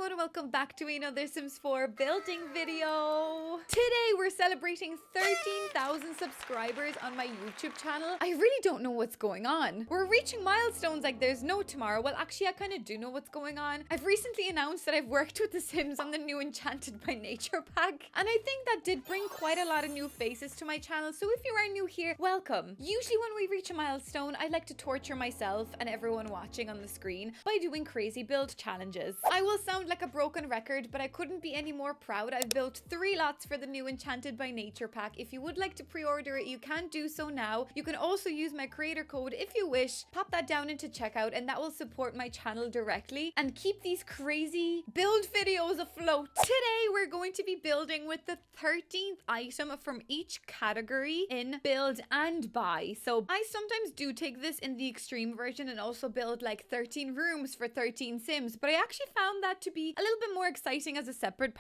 and welcome back to another Sims 4 building video. Today we're celebrating 13,000 subscribers on my YouTube channel. I really don't know what's going on. We're reaching milestones like there's no tomorrow. Well, actually, I kind of do know what's going on. I've recently announced that I've worked with The Sims on the new Enchanted by Nature pack, and I think that did bring quite a lot of new faces to my channel. So if you are new here, welcome. Usually when we reach a milestone, I like to torture myself and everyone watching on the screen by doing crazy build challenges. I will sound like a broken record, but I couldn't be any more proud. I've built 3 lots for the new Enchanted by Nature pack. If you would like to pre-order it, you can do so now. You can also use my creator code if you wish. Pop that down into checkout and that will support my channel directly and keep these crazy build videos afloat. Today we're going to be building with the 13th item from each category in build and buy. So I sometimes do take this in the extreme version and also build like 13 rooms for 13 Sims, but I actually found that to be a little bit more exciting as a separate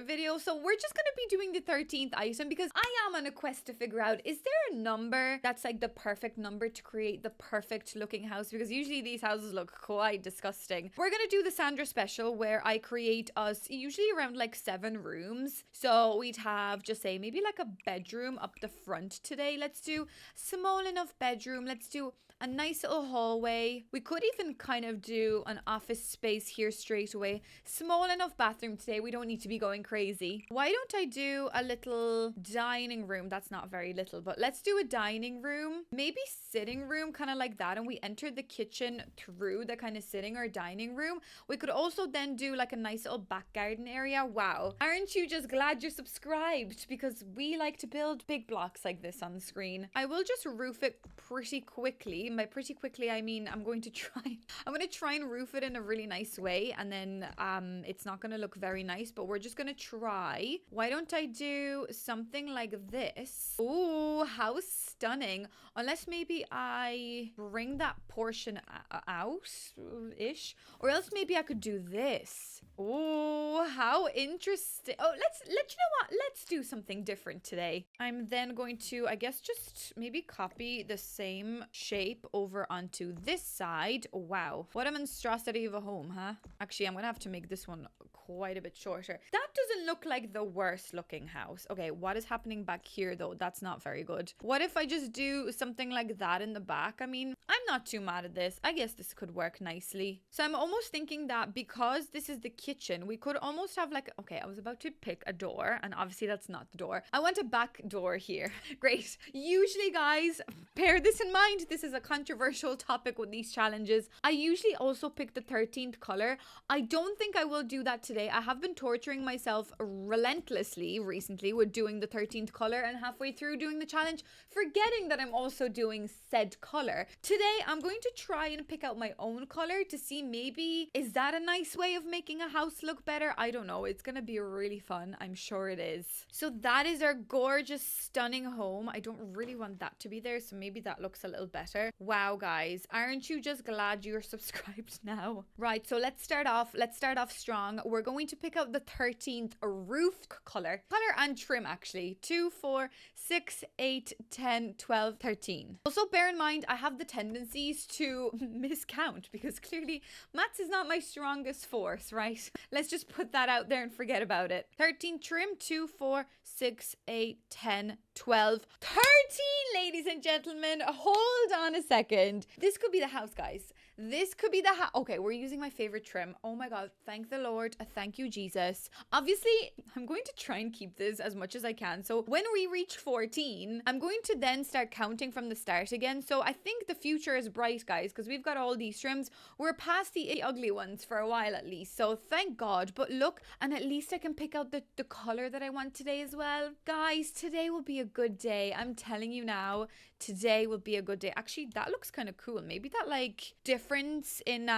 video. So we're just going to be doing the 13th item because I am on a quest to figure out, is there a number that's like the perfect number to create the perfect looking house? Because usually these houses look quite disgusting. We're going to do the Sandra special where I create us usually around like 7 rooms. So we'd have, just say, maybe like a bedroom up the front today. Let's do small enough bedroom. Let's do a nice little hallway. We could even kind of do an office space here straight away. Small enough bathroom today. We don't need to be going crazy. Why don't I do a little dining room? That's not very little, but let's do a dining room. Maybe sitting room, kind of like that. And we enter the kitchen through the kind of sitting or dining room. We could also then do like a nice little back garden area. Wow. Aren't you just glad you're subscribed? Because we like to build big blocks like this on the screen. I will just roof it pretty quickly. By pretty quickly, I mean I'm going to try and roof it in a really nice way, and then it's not going to look very nice, but we're just going to try. Why don't I do something like this? Ooh, how stunning. Unless maybe I bring that portion out-ish, or else maybe I could do this. Ooh, how interesting. Oh, you know what? Let's do something different today. I'm then going to, I guess, just maybe copy the same shape over onto this side. Wow, what a monstrosity of a home, huh? Actually, I'm gonna have to make this one quite a bit shorter. That doesn't look like the worst looking house. Okay, what is happening back here though? That's not very good. What if I just do something like that in the back? I mean, I'm not too mad at this. I guess this could work nicely. So I'm almost thinking that because this is the kitchen, we could almost have like, okay, I was about to pick a door, and obviously that's not the door. I want a back door here. Great. Usually, guys, bear this in mind. This is a controversial topic with these challenges. I usually also pick the 13th color. I don't think I will do that today. I have been torturing myself relentlessly recently with doing the 13th color, and halfway through doing the challenge, forgetting that I'm also doing said color. Today, I'm going to try and pick out my own color to see maybe, is that a nice way of making a house look better? I don't know. It's going to be really fun. I'm sure it is. So that is our gorgeous, stunning home. I don't really want that to be there, so maybe that looks a little better. Wow, guys, aren't you just glad you're subscribed now? Right, so let's start off strong. We're going to pick out the 13th roof color and trim, actually. 2, 4, 6, 8, 10, 12, 13. Also bear in mind, I have the tendencies to miscount because clearly maths is not my strongest force, right? Let's just put that out there and forget about it. 13 trim, 2, 4, 6, 8, 10, 12, 13, ladies and gentlemen. Hold on a second. This could be the house, guys. This could be the house. Okay, we're using my favorite trim. Oh my God. Thank the Lord. Thank you, Jesus. Obviously, I'm going to try and keep this as much as I can. So when we reach 14, I'm going to then start counting from the start again. So I think the future is bright, guys, because we've got all these trims. We're past the ugly ones for a while at least. So thank God. But look, and at least I can pick out the color that I want today as well. Guys, today will be a good day. I'm telling you now, today will be a good day. Actually, that looks kind of cool. Maybe that like difference in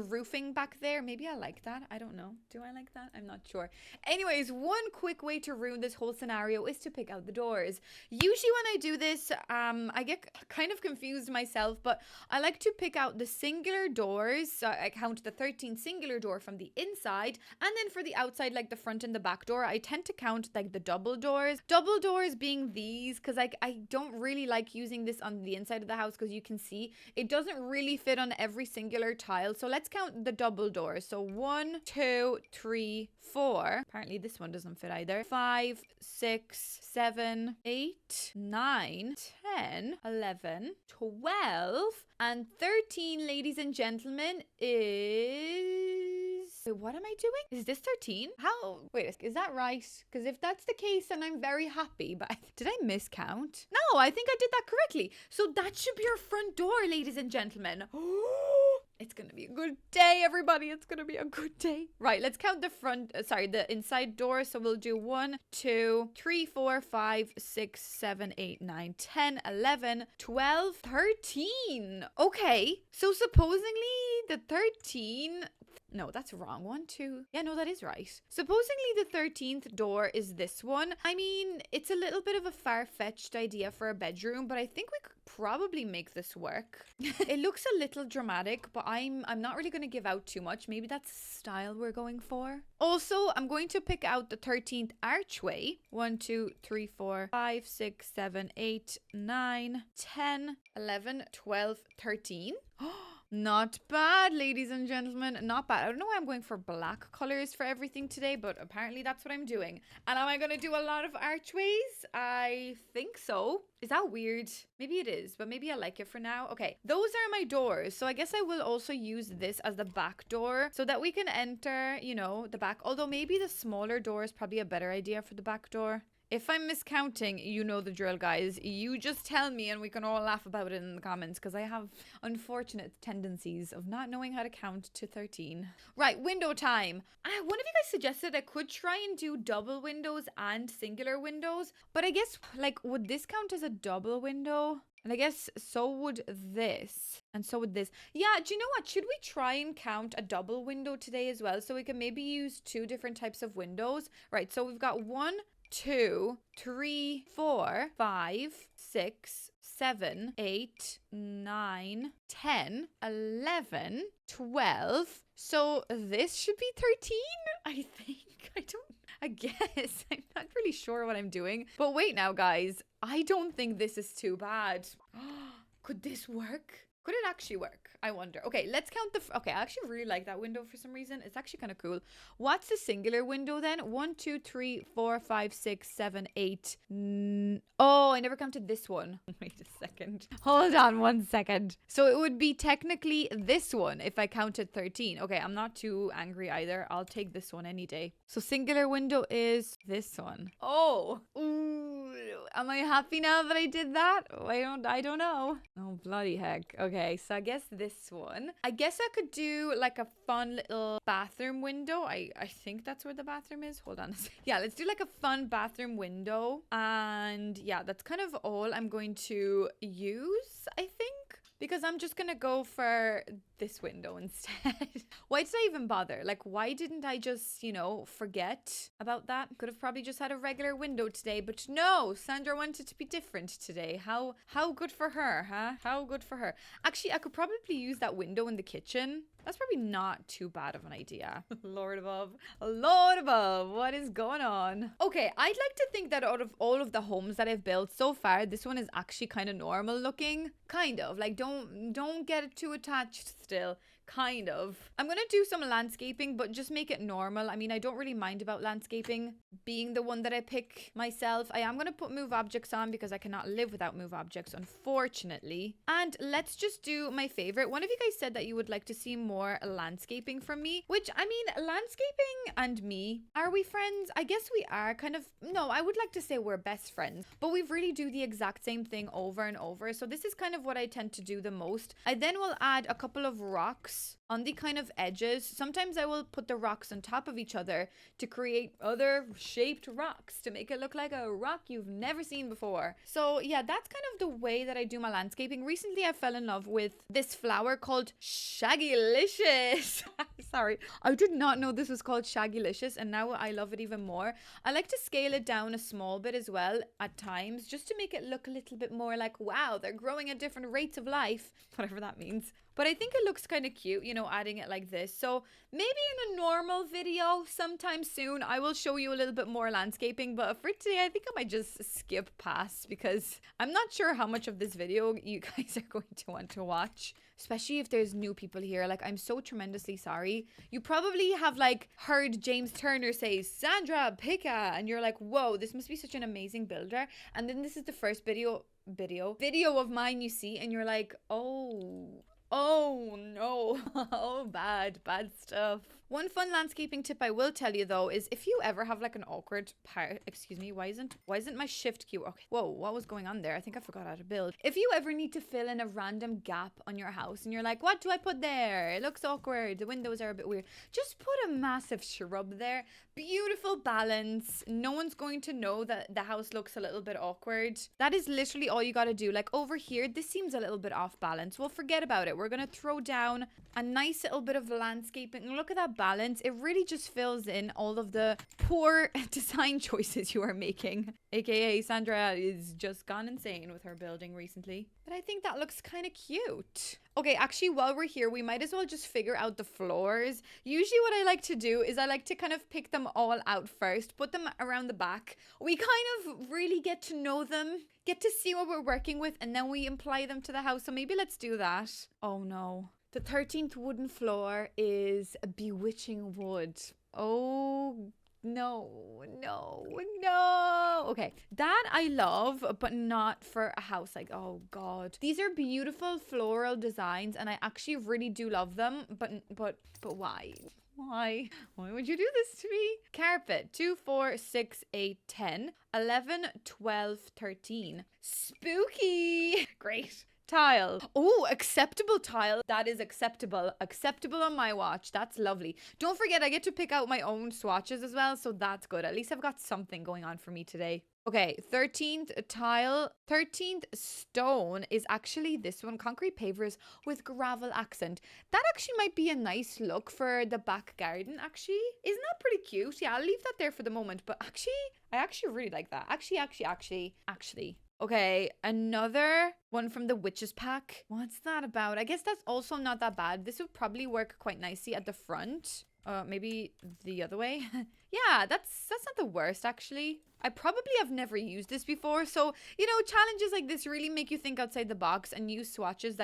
roofing back there. Maybe I like that. I don't know. Do I like that? I'm not sure. Anyways, one quick way to ruin this whole scenario is to pick out the doors. Usually when I do this, I get kind of confused myself, but I like to pick out the singular doors. So I count the 13 singular door from the inside, and then for the outside, like the front and the back door, I tend to count like the double doors. Double doors being these, because like I don't really like using this on the inside of the house because you can see it doesn't really fit on every singular tile. So let's count the double doors. So 1, 2, 3, 4. Apparently this one doesn't fit either. 5, 6, 7, 8, 9, 10, 11, 12, and 13, ladies and gentlemen, is... Wait, what am I doing? Is this 13? How? Wait, is that right? Because if that's the case, then I'm very happy. But did I miscount? No, I think I did that correctly. So that should be our front door, ladies and gentlemen. It's gonna be a good day, everybody. It's gonna be a good day. Right, let's count the the inside door. So we'll do 1, 2, 3, 4, 5, 6, 7, 8, 9, 10, 11, 12, 13. Okay, so supposedly the 13... No, that's wrong. 1, 2. Yeah, no, that is right. Supposedly the 13th door is this one. I mean, it's a little bit of a far-fetched idea for a bedroom, but I think we could probably make this work. It looks a little dramatic, but I'm not really going to give out too much. Maybe that's the style we're going for. Also, I'm going to pick out the 13th archway. 1, 2, 3, 4, 5, 6, 7, 8, 9, 10, 11, 12, 13. Not bad, ladies and gentlemen. Not bad. I don't know why I'm going for black colors for everything today, but apparently that's what I'm doing. And am I going to do a lot of archways? I think so. Is that weird? Maybe it is, but maybe I like it for now. Okay, those are my doors. So I guess I will also use this as the back door so that we can enter, you know, the back. Although maybe the smaller door is probably a better idea for the back door. If I'm miscounting, you know the drill, guys. You just tell me and we can all laugh about it in the comments because I have unfortunate tendencies of not knowing how to count to 13. Right, window time. One of you guys suggested I could try and do double windows and singular windows, but I guess, like, would this count as a double window? And I guess so would this. And so would this. Yeah, do you know what? Should we try and count a double window today as well? So we can maybe use 2 different types of windows. Right, so we've got 1, 2, 3, 4, 5, 6, 7, 8, 9, 10, 11, 12. So this should be 13, I think. I guess. I'm not really sure what I'm doing. But wait now, guys. I don't think this is too bad. Could this work? Could it actually work? I wonder. Okay, let's count okay, I actually really like that window for some reason. It's actually kind of cool. What's the singular window then? 1, 2, 3, 4, 5, 6, 7, 8. Oh, I never counted this one. Wait a second. Hold on 1 second. So it would be technically this one if I counted 13. Okay, I'm not too angry either. I'll take this one any day. So singular window is this one. Oh. Ooh. Am I happy now that I did that? I don't know. Oh, bloody heck. Okay, so I guess this one. I guess I could do like a fun little bathroom window. I think that's where the bathroom is. Hold on a second. Yeah, let's do like a fun bathroom window. And yeah, that's kind of all I'm going to use, I think. Because I'm just gonna go for this window instead. Why did I even bother? Like, why didn't I just, you know, forget about that? Could have probably just had a regular window today, but no, Sandra wanted to be different today. How good for her, huh? How good for her. Actually, I could probably use that window in the kitchen. That's probably not too bad of an idea. Lord above. Lord above. What is going on? Okay, I'd like to think that out of all of the homes that I've built so far, this one is actually kind of normal looking. Kind of. Like, don't get too attached still. Kind of. I'm gonna do some landscaping, but just make it normal. I mean, I don't really mind about landscaping being the one that I pick myself. I am gonna put move objects on because I cannot live without move objects, unfortunately. And let's just do my favorite. One of you guys said that you would like to see more landscaping from me, which, I mean, landscaping and me, are we friends? I guess we are kind of. No, I would like to say we're best friends, but we really do the exact same thing over and over. So this is kind of what I tend to do the most. I then will add a couple of rocks on the kind of edges. Sometimes I will put the rocks on top of each other to create other shaped rocks to make it look like a rock you've never seen before. So yeah, that's kind of the way that I do my landscaping. Recently I fell in love with this flower called Shaggylicious. Sorry, I did not know this was called Shaggylicious, and now I love it even more. I like to scale it down a small bit as well at times, just to make it look a little bit more like, wow, they're growing at different rates of life, whatever that means. But I think it looks kind of cute, you know, adding it like this. So maybe in a normal video sometime soon. I will show you a little bit more landscaping, but for today, I think I might just skip past because I'm not sure how much of this video you guys are going to want to watch. Especially if there's new people here. Like, I'm so tremendously sorry. You probably have, like, heard James Turner say, Sandra Pica, and you're like, whoa, this must be such an amazing builder. And then this is the first video of mine you see, and you're like, oh no. Oh, bad stuff. One fun landscaping tip I will tell you though is if you ever have like an awkward part, excuse me, why isn't my shift key? Okay, whoa, what was going on there? I think I forgot how to build. If you ever need to fill in a random gap on your house and you're like, what do I put there? It looks awkward. The windows are a bit weird. Just put a massive shrub there. Beautiful balance. No one's going to know that the house looks a little bit awkward. That is literally all you got to do. Like over here, this seems a little bit off balance. Well, forget about it. We're going to throw down a nice little bit of landscaping. Look at that balance. It really just fills in all of the poor design choices you are making. AKA Sandra is just gone insane with her building recently. But I think that looks kind of cute. Okay, actually, while we're here, we might as well just figure out the floors. Usually what I like to do is I like to kind of pick them all out first, put them around the back. We kind of really get to know them, get to see what we're working with, and then we apply them to the house. So maybe let's do that. Oh no. The 13th wooden floor is a bewitching wood. Oh, no. Okay, that I love, but not for a house. Like, oh God. These are beautiful floral designs, and I actually really do love them, but why? Why would you do this to me? Carpet 2, 4, 6, 8, 10, 11, 12, 13. Spooky. Great. Tile. Oh, acceptable tile. That is acceptable. Acceptable on my watch. That's lovely. Don't forget, I get to pick out my own swatches as well, so that's good. At least I've got something going on for me today. Okay, 13th tile. 13th stone is actually this one. Concrete pavers with gravel accent. That actually might be a nice look for the back garden, actually. Isn't that pretty cute? Yeah, I'll leave that there for the moment, but actually, I actually really like that. Actually. Okay, another one from the Witches Pack. What's that about? I guess that's also not that bad. This would probably work quite nicely at the front. Maybe the other way. Yeah, that's not the worst, actually. I probably have never used this before. So, you know, challenges like this really make you think outside the box and use swatches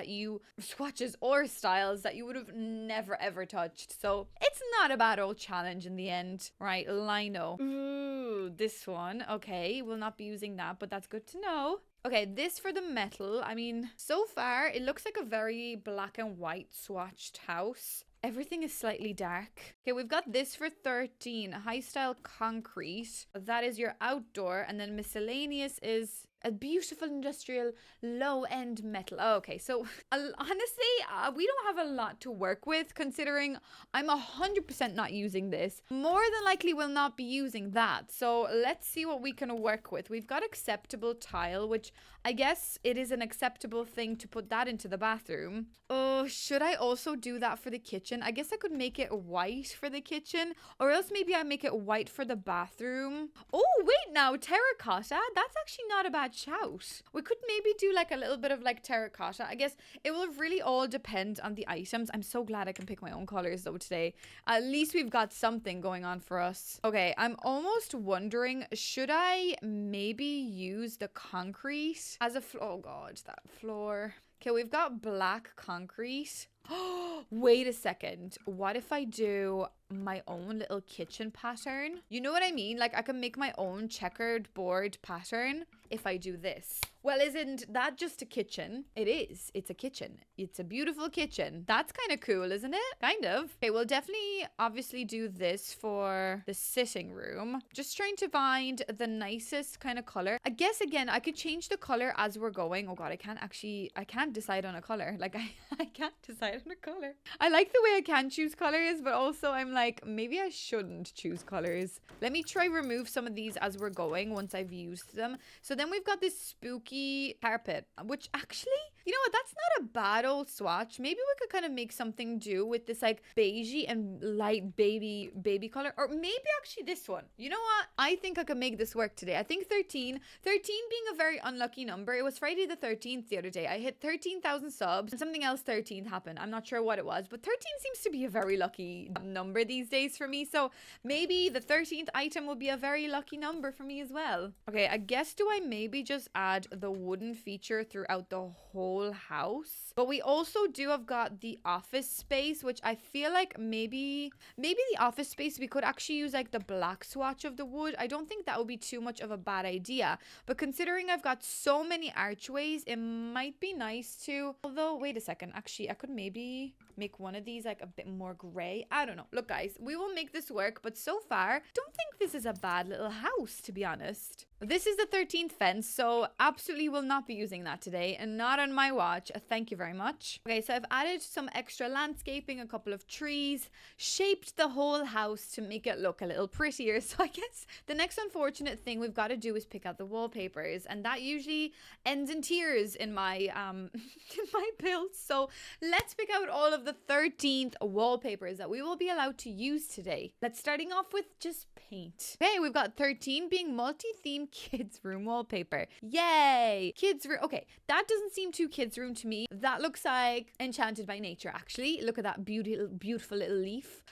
or styles that you would have never ever touched. So it's not a bad old challenge in the end. Right, lino. Ooh, this one. Okay, we'll not be using that, but that's good to know. Okay, this for the metal. I mean, so far, it looks like a very black and white swatched house. Everything is slightly dark. Okay, we've got this for 13. High style concrete. That is your outdoor. And then miscellaneous is a beautiful industrial low-end metal. Oh, okay, so honestly, we don't have a lot to work with considering I'm 100% not using this. More than likely will not be using that. So let's see what we can work with. We've got acceptable tile, which I guess it is an acceptable thing to put that into the bathroom. Oh, should I also do that for the kitchen? I guess I could make it white for the kitchen, or else maybe I make it white for the bathroom. Oh, wait now, terracotta. That's actually not a bad shout. We could maybe do like a little bit of like terracotta. I guess it will really all depend on the items. I'm so glad I can pick my own colors though today. At least we've got something going on for us. Okay, I'm almost wondering, should I maybe use the concrete as a floor? Oh God, that floor. Okay, we've got black concrete. Oh, wait a second. What if I do my own little kitchen pattern? You know what I mean? Like I can make my own checkered board pattern if I do this. Well, isn't that just a kitchen? It is. It's a kitchen. It's a beautiful kitchen. That's kind of cool, isn't it? Kind of. Okay, we'll definitely obviously do this for the sitting room. Just trying to find the nicest kind of color. I guess, again, I could change the color as we're going. Oh God, I can't decide on a color. Like I can't decide on a color. I like the way I can choose colors, but also I'm like, maybe I shouldn't choose colors. Let me try remove some of these as we're going once I've used them. So then we've got this spooky carpet, which actually You know what? That's not a bad old swatch. Maybe we could kind of make something do with this like beigey and light baby color. Or maybe actually this one. You know what? I think I could make this work today. I think 13 being a very unlucky number. It was Friday the 13th the other day. I hit 13,000 subs and something else 13th happened. I'm not sure what it was, but 13 seems to be a very lucky number these days for me. So maybe the 13th item will be a very lucky number for me as well. Okay, I guess do I maybe just add the wooden feature throughout the whole house? But we also do have got the office space, which I feel like maybe the office space we could actually use like the black swatch of the wood. I don't think that would be too much of a bad idea. But considering I've got so many archways, it might be nice to, although wait a second, actually I could maybe make one of these like a bit more gray. I don't know. Look guys, we will make this work, but so far don't think this is a bad little house, to be honest. This is the 13th fence, so absolutely will not be using that today and not on my watch. Thank you very much. Okay, so I've added some extra landscaping, a couple of trees, shaped the whole house to make it look a little prettier. So I guess the next unfortunate thing we've got to do is pick out the wallpapers, and that usually ends in tears in my in my builds. So let's pick out all of the 13th wallpapers that we will be allowed to use today. Let's starting off with just paint. Okay, we've got 13 being multi-theme kids room wallpaper. Yay! Kids room. Okay, that doesn't seem too kids room to me. That looks like Enchanted by Nature, actually. Look at that beautiful little leaf.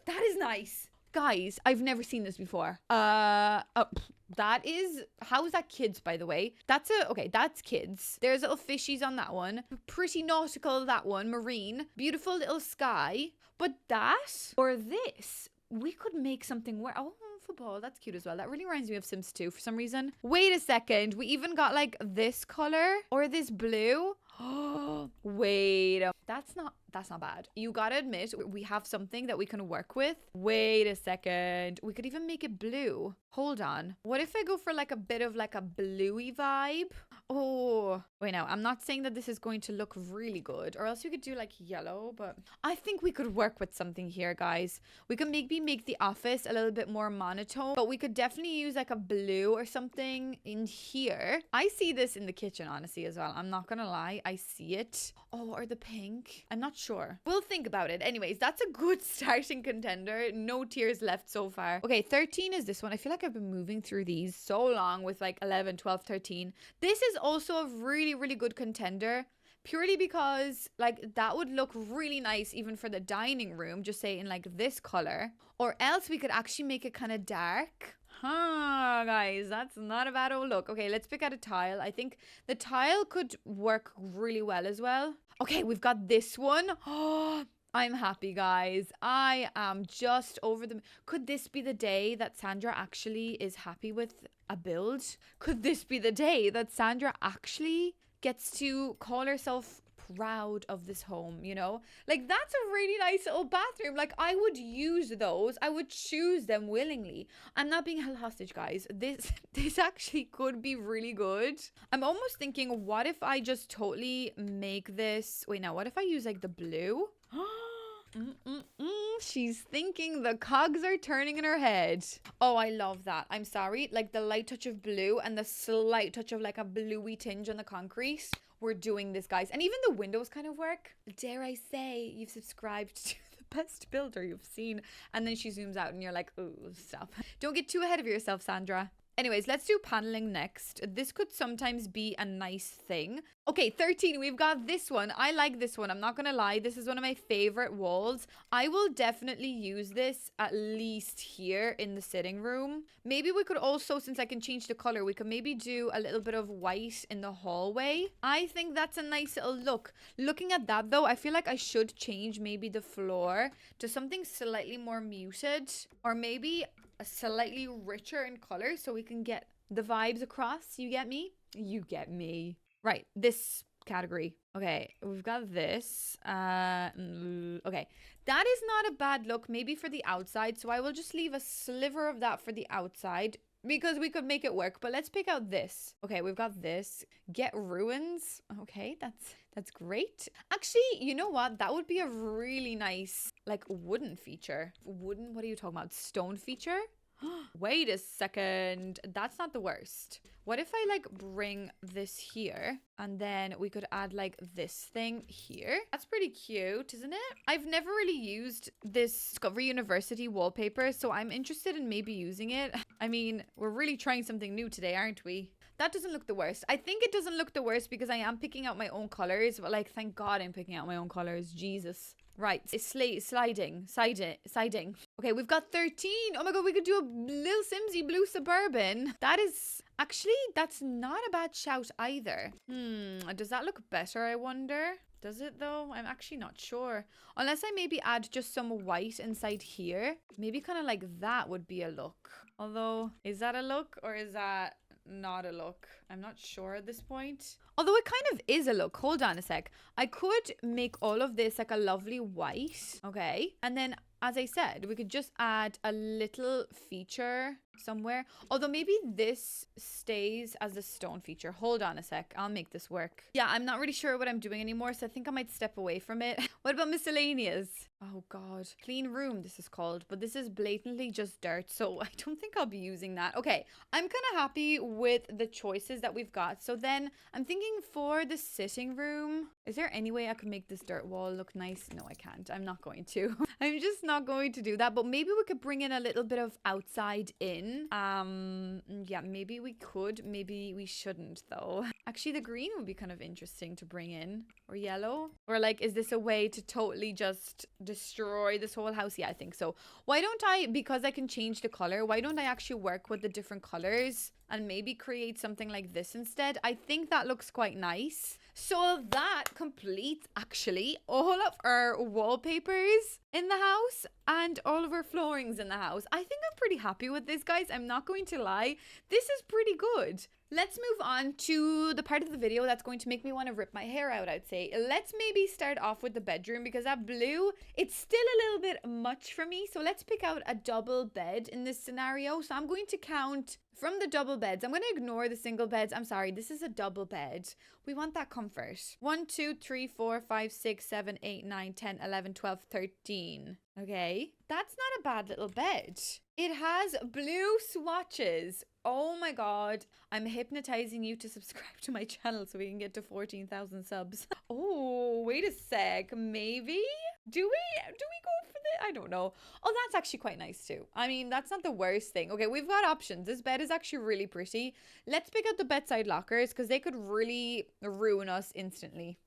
That is nice. Guys, I've never seen this before. That is, how is that kids, by the way? Okay, that's kids. There's little fishies on that one. Pretty nautical, that one. Marine. Beautiful little sky. But that, or this, we could make something where, oh, football, that's cute as well. That really reminds me of Sims 2 for some reason. Wait a second. We even got like this color or this blue. Oh, wait. That's not bad. You gotta admit, we have something that we can work with. Wait a second. We could even make it blue. Hold on. What if I go for like a bit of like a bluey vibe? Oh, wait, now I'm not saying that this is going to look really good, or else we could do like yellow, but I think we could work with something here, guys. We could maybe make the office a little bit more monotone, but we could definitely use like a blue or something in here. I see this in the kitchen, honestly, as well. I'm not gonna lie. I see it. Oh, or the pink. I'm not sure. We'll think about it. Anyways, that's a good starting contender. No tears left so far. Okay, 13 is this one. I feel like I've been moving through these so long with like 11, 12, 13. This is also a really, really good contender. Purely because like that would look really nice even for the dining room, just say in like this color. Or else we could actually make it kind of dark. Huh, guys, that's not a bad old look. Okay, let's pick out a tile. I think the tile could work really well as well. Okay, we've got this one. Oh, I'm happy, guys. I am just over the... Could this be the day that Sandra actually is happy with a build? Could this be the day that Sandra actually gets to call herself proud of this home, you know? Like, that's a really nice little bathroom. Like, I would use those. I would choose them willingly. I'm not being held hostage, guys. This actually could be really good. I'm almost thinking, what if I just totally make this... Wait, now, what if I use, like, the blue? She's thinking, the cogs are turning in her head. Oh, I love that. I'm sorry. Like, the light touch of blue and the slight touch of, like, a bluey tinge on the concrete. We're doing this, guys. And even the windows kind of work. Dare I say you've subscribed to the best builder you've seen. And then she zooms out and you're like, oh, stop. Don't get too ahead of yourself, Sandra. Anyways, let's do paneling next. This could sometimes be a nice thing. Okay, 13, we've got this one. I like this one. I'm not gonna lie. This is one of my favorite walls. I will definitely use this at least here in the sitting room. Maybe we could also, since I can change the color, we could maybe do a little bit of white in the hallway. I think that's a nice little look. Looking at that though, I feel like I should change maybe the floor to something slightly more muted, or maybe a slightly richer in color so we can get the vibes across. You get me? You get me. Right, this category. Okay, we've got this. Okay, that is not a bad look, maybe for the outside. So I will just leave a sliver of that for the outside because we could make it work. But let's pick out this. Okay, we've got this. Get ruins. Okay, that's great. Actually, you know what? That would be a really nice, like, wooden feature. Wooden? What are you talking about? Stone feature? Wait a second. That's not the worst. What if I like bring this here and then we could add like this thing here? That's pretty cute, isn't it? I've never really used this Discovery University wallpaper, so I'm interested in maybe using it. I mean, we're really trying something new today, aren't we? That doesn't look the worst. I think it doesn't look the worst because I am picking out my own colors, but like, thank God I'm picking out my own colors. Jesus. Right, it's siding. Okay, we've got 13. Oh my God, we could do a little Simsy blue Suburban. That's not a bad shout either. Does that look better, I wonder? Does it though? I'm actually not sure. Unless I maybe add just some white inside here. Maybe kind of like that would be a look. Although, is that a look or is that not a look? I'm not sure at this point. Although it kind of is a look. Hold on a sec. I could make all of this like a lovely white. Okay. And then, as I said, we could just add a little feature somewhere. Although maybe this stays as a stone feature. Hold on a sec. I'll make this work. Yeah, I'm not really sure what I'm doing anymore, so I think I might step away from it. What about miscellaneous? Oh God. Clean room, this is called. But this is blatantly just dirt, so I don't think I'll be using that. Okay, I'm kind of happy with the choices that we've got. So then I'm thinking for the sitting room, is there any way I could make this dirt wall look nice? No, I can't. I'm not going to. I'm just not going to do that. But maybe we could bring in a little bit of outside in. Yeah, maybe we could. Maybe we shouldn't though. Actually, the green would be kind of interesting to bring in. Or yellow. Or like, is this a way to totally just destroy this whole house? Yeah, I think so. Why don't I, because I can change the color, why don't I actually work with the different colors and maybe create something like this instead? I think that looks quite nice. So that completes actually all of our wallpapers in the house and all of our floorings in the house. I think I'm pretty happy with this, guys. I'm not going to lie. This is pretty good. Let's move on to the part of the video that's going to make me want to rip my hair out, I'd say. Let's maybe start off with the bedroom because that blue, it's still a little bit much for me. So let's pick out a double bed in this scenario. So I'm going to count from the double beds. I'm going to ignore the single beds. I'm sorry, this is a double bed. We want that comfort. 1, 2, 3, 4, 5, 6, 7, 8, 9, 10, 11, 12, 13. Okay, that's not a bad little bed. It has blue swatches. Oh my God, I'm hypnotizing you to subscribe to my channel so we can get to 14,000 subs. Oh, wait a sec. Maybe? Do we go for the, I don't know. Oh, that's actually quite nice too. I mean, that's not the worst thing. Okay, we've got options. This bed is actually really pretty. Let's pick out the bedside lockers because they could really ruin us instantly.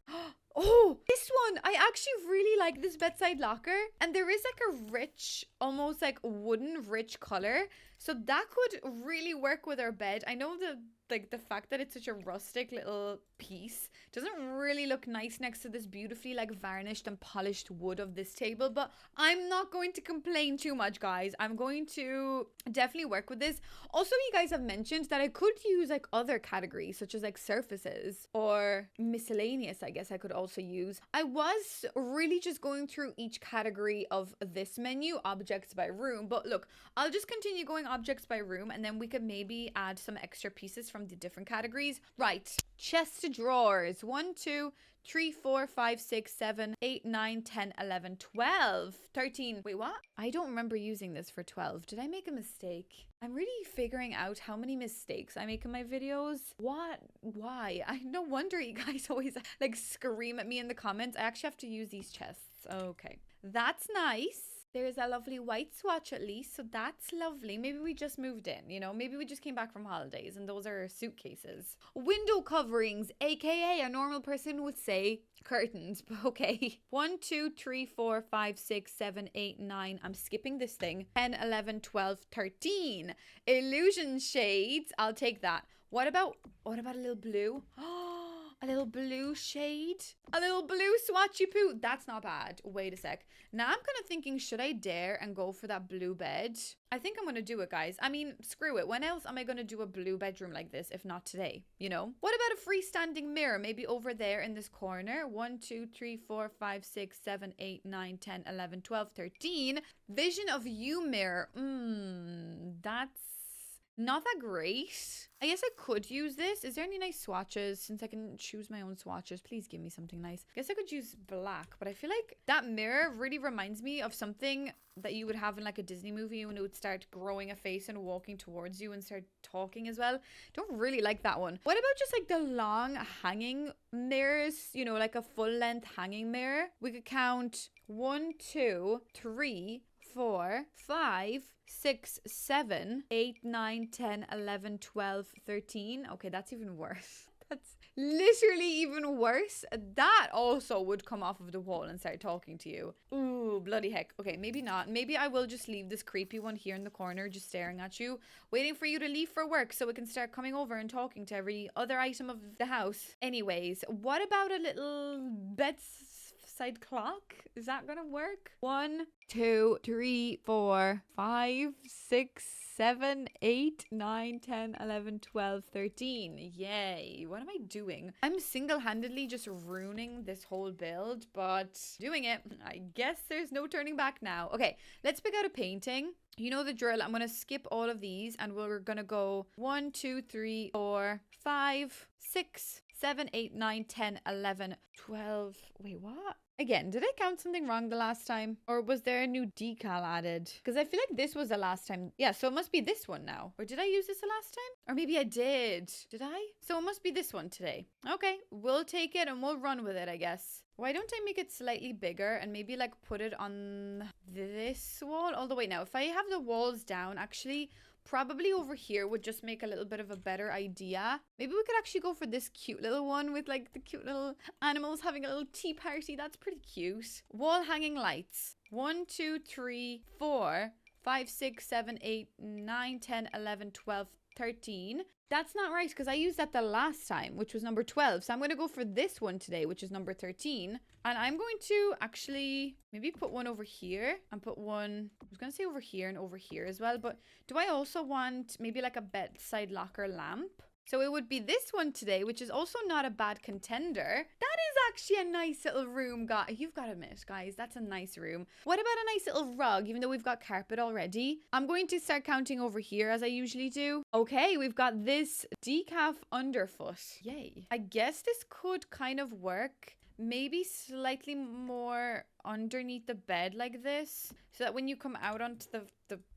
Oh, this one. I actually really like this bedside locker. And there is like a rich, almost like wooden rich color. So that could really work with our bed. I know the fact that it's such a rustic little piece doesn't really look nice next to this beautifully like varnished and polished wood of this table, but I'm not going to complain too much, guys. I'm going to definitely work with this. Also, you guys have mentioned that I could use like other categories such as like surfaces or miscellaneous, I guess I could also use. I was really just going through each category of this menu, objects by room, but look, I'll just continue going objects by room and then we could maybe add some extra pieces from the different categories. Right, chest of drawers. 1, 2, 3, 4, 5, 6, 7, 8, 9, 10, 11, 12, 13. Wait, what? I don't remember using this for 12. Did I make a mistake? I'm really figuring out how many mistakes I make in my videos. What? Why? No wonder you guys always like scream at me in the comments. I actually have to use these chests. Okay. That's nice. There's a lovely white swatch at least, so that's lovely. Maybe we just moved in, you know, maybe we just came back from holidays and those are suitcases. Window coverings, aka a normal person would say curtains, but okay. 1, 2, 3, 4, 5, 6, 7, 8, 9. I'm skipping this thing. 10, 11, 12, 13. Illusion shades, I'll take that. What about a little blue? A little blue shade? A little blue swatchy poo? That's not bad. Wait a sec. Now I'm kind of thinking, should I dare and go for that blue bed? I think I'm going to do it, guys. I mean, screw it. When else am I going to do a blue bedroom like this if not today? You know? What about a freestanding mirror? Maybe over there in this corner. 1, 2, 3, 4, 5, 6, 7, 8, 9, 10, 11, 12, 13. Vision of you mirror. That's Not that great. I guess I could use this. Is there any nice swatches? Since I can choose my own swatches, please give me something nice. I guess I could use black, but I feel like that mirror really reminds me of something that you would have in like a Disney movie when it would start growing a face and walking towards you and start talking as well. Don't really like that one. What about just like the long hanging mirrors? You know, like a full length hanging mirror. We could count 1, 2, 3, 4, 5, 6, 7, 8, 9, 10, 11, 12, 13. Okay, that's even worse. That's literally even worse. That also would come off of the wall and start talking to you. Ooh, bloody heck. Okay, maybe not. Maybe I will just leave this creepy one here in the corner just staring at you, waiting for you to leave for work so it can start coming over and talking to every other item of the house. Anyways, what about a little bedside clock? Is that gonna work? 1, 2, 3, 4, 5, 6, 7, 8, 9, 10, 11, 12, 13. Yay. What am I doing? I'm single-handedly just ruining this whole build, but doing it. I guess there's no turning back now. Okay, let's pick out a painting. You know the drill. I'm going to skip all of these and we're going to go 1, 2, 3, 4, 5, 6, 7, 8, 9, 10, 11, 12. Wait, what? Again, did I count something wrong the last time? Or was there a new decal added? Because I feel like this was the last time. Yeah, so it must be this one now. Or did I use this the last time? Or maybe I did. Did I? So it must be this one today. Okay, we'll take it and we'll run with it, I guess. Why don't I make it slightly bigger and maybe like put it on this wall all the way? Now, if I have the walls down, actually, probably over here would just make a little bit of a better idea. Maybe we could actually go for this cute little one with like the cute little animals having a little tea party. That's pretty cute. Wall hanging lights. 1, 2, 3, 4, 5, 6, 7, 8, 9, 10, 11, 12, 13. That's not right because I used that the last time, which was number 12. So I'm going to go for this one today, which is number 13. And I'm going to actually maybe put one over here and put one, I was going to say over here and over here as well. But do I also want maybe like a bedside locker lamp? So it would be this one today, which is also not a bad contender. That is actually a nice little room. You've got to admit, guys, that's a nice room. What about a nice little rug, even though we've got carpet already? I'm going to start counting over here as I usually do. Okay, we've got this decaf underfoot. Yay. I guess this could kind of work. Maybe slightly more underneath the bed like this, so that when you come out onto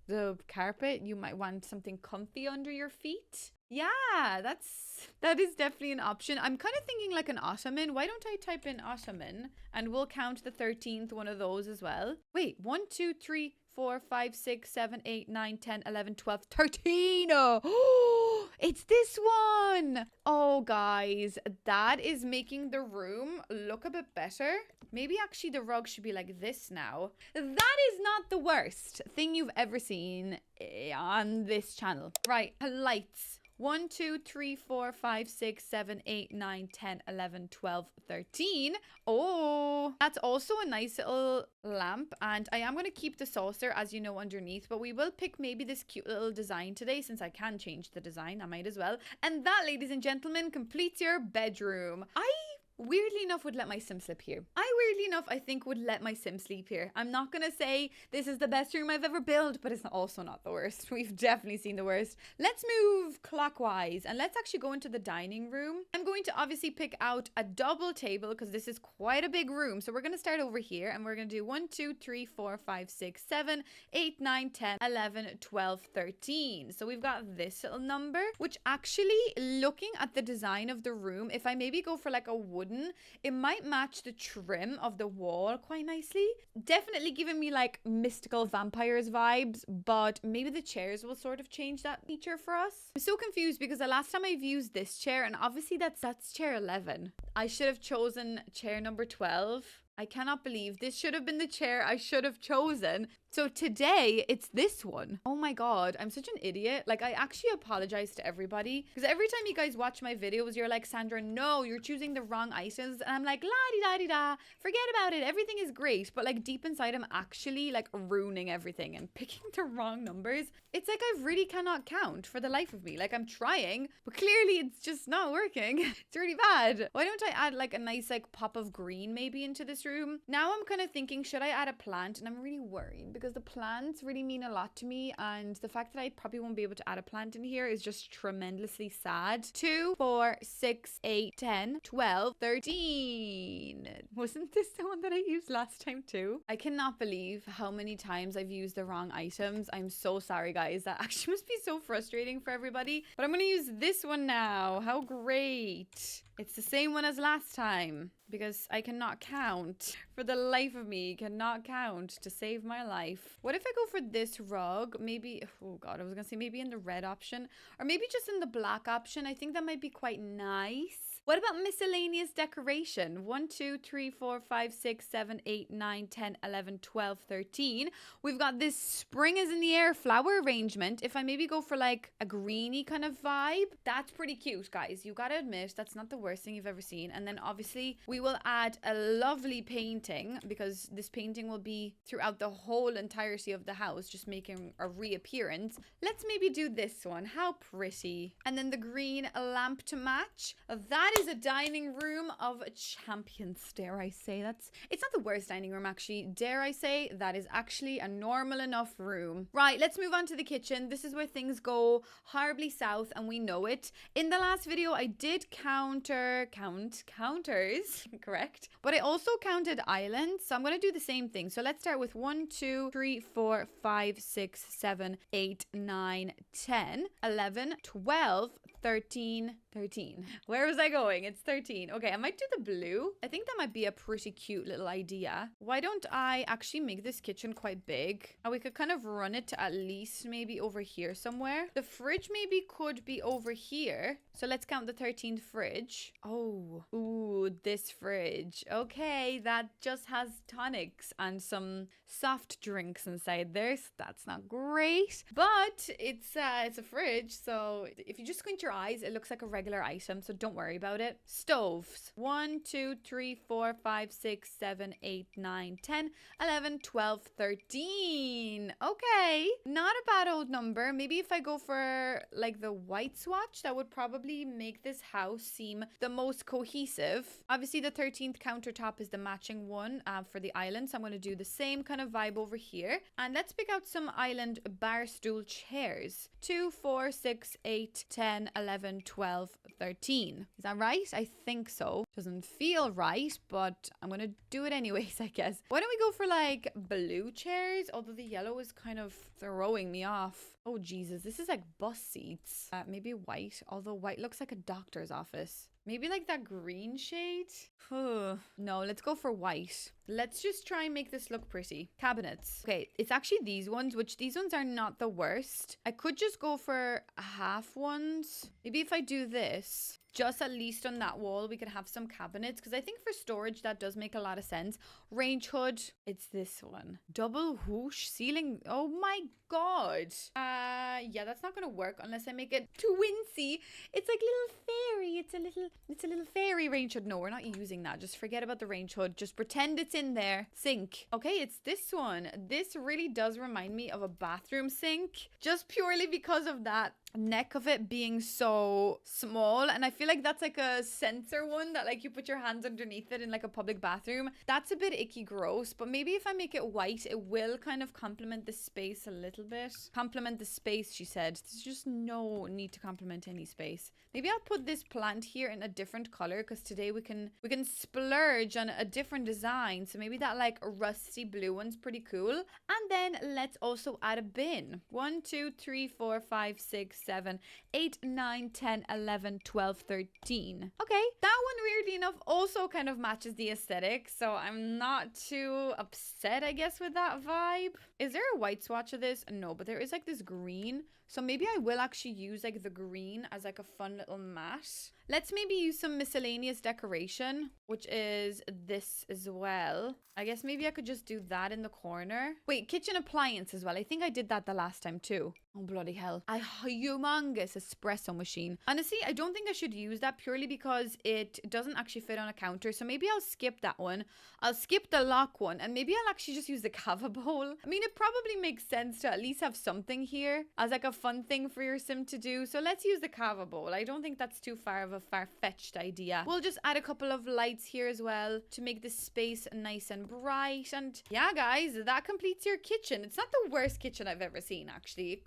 the carpet, you might want something comfy under your feet. Yeah, that is definitely an option. I'm kind of thinking like an ottoman. Why don't I type in ottoman and we'll count the 13th one of those as well. Wait, 1, 2, 3, 4, 5, 6, 7, 8, 9, 10, 11, 12, 13. Oh, it's this one. Oh, guys, that is making the room look a bit better. Maybe actually the rug should be like this now. That is not the worst thing you've ever seen on this channel. Right, lights. 1, 2, 3, 4, 5, 6, 7, 8, 9, 10, 11, 12, 13. Oh, that's also a nice little lamp. And I am going to keep the saucer, as you know, underneath. But we will pick maybe this cute little design today, since I can change the design. I might as well. And that, ladies and gentlemen, completes your bedroom. Weirdly enough, would let my sim sleep here. Weirdly enough, I think would let my sim sleep here. I'm not gonna say this is the best room I've ever built, but it's also not the worst. We've definitely seen the worst. Let's move clockwise and let's actually go into the dining room. I'm going to obviously pick out a double table because this is quite a big room. So we're gonna start over here and we're gonna do 1, 2, 3, 4, 5, 6, 7, 8, 9, 10, 11, 12, 13. So we've got this little number, which actually, looking at the design of the room, if I maybe go for like a wooden, it might match the trim of the wall quite nicely. Definitely giving me like mystical vampires vibes, but maybe the chairs will sort of change that feature for us. I'm so confused because the last time I've used this chair, and obviously that's chair 11. I should have chosen chair number 12. I cannot believe this should have been the chair I should have chosen. So today, it's this one. Oh my god, I'm such an idiot. Like, I actually apologize to everybody. Because every time you guys watch my videos, you're like, Sandra, no, you're choosing the wrong items. And I'm like, la-di-da-di-da, forget about it. Everything is great. But like, deep inside, I'm actually like ruining everything and picking the wrong numbers. It's like I really cannot count for the life of me. Like, I'm trying, but clearly it's just not working. It's really bad. Why don't I add like a nice like pop of green maybe into this room? Now I'm kind of thinking, should I add a plant? And I'm really worried because because the plants really mean a lot to me, and the fact that I probably won't be able to add a plant in here is just tremendously sad. 2, 4, 6, 8, 10, 12, 13. Wasn't this the one that I used last time too? I cannot believe how many times I've used the wrong items. I'm so sorry, guys. That actually must be so frustrating for everybody. But I'm going to use this one now. How great. It's the same one as last time because I cannot count. For the life of me, cannot count to save my life. What if I go for this rug? Maybe, oh God, I was going to say maybe in the red option or maybe just in the black option. I think that might be quite nice. What about miscellaneous decoration? 1, 2, 3, 4, 5, 6, 7, 8, 9, 10, 11, 12, 13. We've got this spring is in the air flower arrangement. If I maybe go for like a greeny kind of vibe, that's pretty cute, guys. You gotta admit, that's not the worst thing you've ever seen. And then obviously we will add a lovely painting because this painting will be throughout the whole entirety of the house, just making a reappearance. Let's maybe do this one. How pretty. And then the green lamp to match. That is a dining room of champions, dare I say. It's not the worst dining room, actually. Dare I say that is actually a normal enough room. Right, let's move on to the kitchen. This is where things go horribly south, and we know it. In the last video, I did counters, correct? But I also counted islands, so I'm going to do the same thing. So let's start with 1, 2, 3, 4, 5, 6, 7, 8, 9, 10, 11, 12, 13. Where was I going? It's 13. Okay, I might do the blue. I think that might be a pretty cute little idea. Why don't I actually make this kitchen quite big? And we could kind of run it to at least maybe over here somewhere. The fridge maybe could be over here. So let's count the 13th fridge. Oh, ooh, this fridge. Okay, that just has tonics and some soft drinks inside there. So that's not great. But it's a fridge, so if you just squint your eyes, it looks like a regular item, so don't worry about it. Stoves. 1, 2, 3, 4, 5, 6, 7, 8, 9, 10, 11, 12, 13. Okay, not a bad old number. Maybe if I go for like the white swatch, that would probably make this house seem the most cohesive. Obviously, the 13th countertop is the matching one for the island, so I'm going to do the same kind of vibe over here. And let's pick out some island bar stool chairs. 2, 4, 6, 8, 10, 11, 12, 13. Is that right? I think so. Doesn't feel right, but I'm gonna do it anyways, I guess. Why don't we go for like blue chairs? Although the yellow is kind of throwing me off. Oh Jesus, this is like bus seats. Maybe white, although white looks like a doctor's office. Maybe like that green shade? No, let's go for white. Let's just try and make this look pretty. Cabinets. Okay, it's actually these ones, which these ones are not the worst. I could just go for half ones. Maybe if I do this, just at least on that wall, we could have some cabinets. Because I think for storage, that does make a lot of sense. Range hood. It's this one. Double whoosh ceiling. Oh my God. Yeah, that's not going to work unless I make it twinsy. It's like little fairy. It's a little fairy range hood. No, we're not using that. Just forget about the range hood. Just pretend it's in there. Sink. Okay, it's this one. This really does remind me of a bathroom sink. Just purely because of that neck of it being so small, and I feel like that's like a sensor one that like you put your hands underneath it in like a public bathroom. That's a bit icky gross, but maybe if I make it white, it will kind of complement the space a little bit. Complement the space, she said. There's just no need to complement any space. Maybe I'll put this plant here in a different color because today we can splurge on a different design. So maybe that like rusty blue one's pretty cool. And then let's also add a bin. 1, 2, 3, 4, 5, 6, 7, 8, 9, 10, 11, 12, 13. Okay, that one weirdly enough also kind of matches the aesthetic, so I'm not too upset, I guess, with that vibe. Is there a white swatch of this? No, but there is like this green. So maybe I will actually use like the green as like a fun little mat. Let's maybe use some miscellaneous decoration, which is this as well. I guess maybe I could just do that in the corner. Wait, kitchen appliance as well. I think I did that the last time too. Oh, bloody hell. A humongous espresso machine. Honestly, I don't think I should use that purely because it doesn't actually fit on a counter. So maybe I'll skip that one. I'll skip the lock one. And maybe I'll actually just use the cava bowl. I mean, it probably makes sense to at least have something here as like a fun thing for your sim to do. So let's use the cava bowl. I don't think that's too far of of a far-fetched idea. We'll just add a couple of lights here as well to make this space nice and bright. And yeah, guys, that completes your kitchen. It's not the worst kitchen I've ever seen, actually. It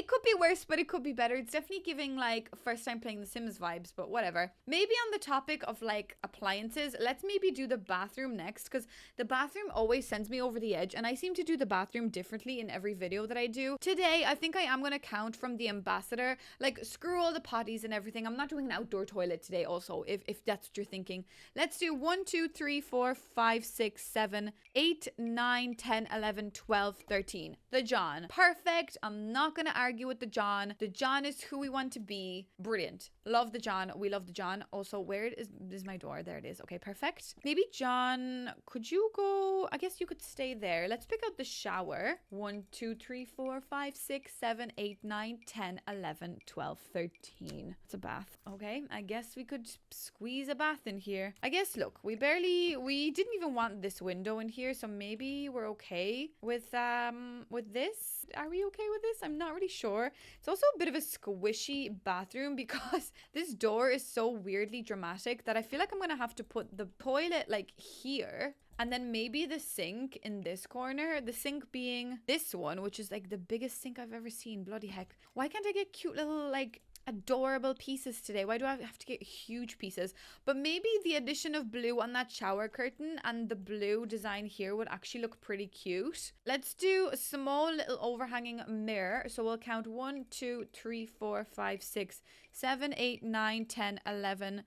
could be worse, but it could be better. It's definitely giving like first time playing The Sims vibes, but whatever. Maybe on the topic of like appliances, let's maybe do the bathroom next, because the bathroom always sends me over the edge, and I seem to do the bathroom differently in every video that I do. Today, I think I am going to count from the ambassador. Like, screw all the potties and everything. I'm not doing an outdoor toilet today also, if that's what you're thinking. Let's do 1, 2, 3, 4, 5, 6, 7, 8, 9, 10, 11, 12, 13. The John. Perfect. I'm not going to argue with the John. The John is who we want to be. Brilliant. Love the John. We love the John. Also, where is my door? There it is. Okay, perfect. Maybe John, could you go? I guess you could stay there. Let's pick out the shower. 1, 2, 3, 4, 5, 6, 7, 8, 9, 10, 11, 12, 13. It's a bath. Okay, I guess we could squeeze a bath in here. I guess, look, we didn't even want this window in here, so maybe we're okay with this. Are we okay with this? I'm not really sure. It's also a bit of a squishy bathroom because this door is so weirdly dramatic that I feel like I'm gonna have to put the toilet like here, and then maybe the sink in this corner. The sink being this one, which is like the biggest sink I've ever seen. Bloody heck. Why can't I get cute little like adorable pieces today? Why do I have to get huge pieces? But maybe the addition of blue on that shower curtain and the blue design here would actually look pretty cute. Let's do a small little overhanging mirror. So we'll count 1, 2, 3, 4, 5, 6, 7, 8, 9, 10, 11,